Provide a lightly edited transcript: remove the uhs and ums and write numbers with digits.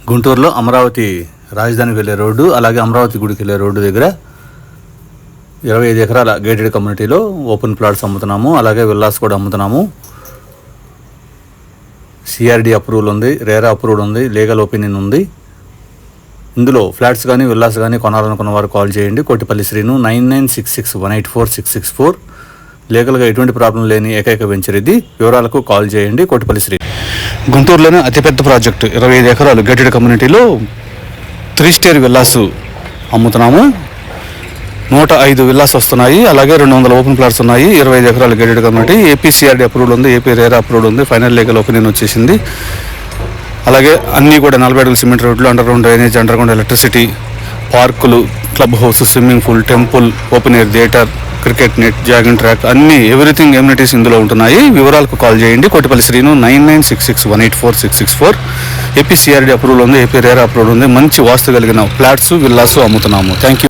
గుంటూరులో అమరావతి రాజధానికి వెళ్ళే రోడ్డు, అలాగే అమరావతి గుడికి వెళ్ళే రోడ్డు దగ్గర 25 ఎకరాల గేటెడ్ కమ్యూనిటీలో ఓపెన్ ప్లాట్స్ అమ్ముతున్నాము. అలాగే విల్లాస్ కూడా అమ్ముతున్నాము. సిఆర్డి అప్రూవల్ ఉంది, రేరా అప్రూవల్ ఉంది, లీగల్ ఒపీనియన్ ఉంది. ఇందులో ఫ్లాట్స్ కానీ విల్లాస్ కానీ కొనాలనుకున్న వారు కాల్ చేయండి. కోటిపల్లి శ్రీను 9966184664. లీగల్గా ఎటువంటి ప్రాబ్లం లేని ఏకైక వెంచర్ ఇది. వివరాలకు కాల్ చేయండి. కోటిపల్లి శ్రీ. గుంటూరులోనే అతిపెద్ద ప్రాజెక్టు 25 ఎకరాలు గేటెడ్ కమ్యూనిటీలో 3 స్టేర్ విల్లాస్ అమ్ముతున్నాము. 105 విల్లాస్ వస్తున్నాయి. అలాగే 200 ఓపెన్ ప్లాట్స్ ఉన్నాయి. 25 ఎకరాలు గేటెడ్ కమ్యూనిటీ. ఏపీసీఆర్డీ అప్రూవల్ ఉంది, ఏపీ రేరా అప్రూవల్ ఉంది, ఫైనల్ లీగల్ ఒపీనియన్ వచ్చేసింది. అలాగే అన్నీ కూడా 40 అడుగుల సిమెంట్ రోడ్లు, underground drainage, underground electricity, పార్కులు, club house, swimming pool, temple, open air theatre, cricket net, jogging track, అన్ని ఎవ్రీథింగ్ ఎమ్యూనిటీస్ ఇందులో ఉంటున్నాయి. వివరాలకు కాల్ చేయండి. కోటిపల్లి శ్రీను 9966184664. ఏపీసీఆర్డీ అప్రూవల్ ఉంది, ఏపీ రేరా అప్రూవల్ ఉంది. మంచి వాస్తు కలిగిన ఫ్లాట్స్, విల్లాస్ అమ్ముతున్నాము. Thank you.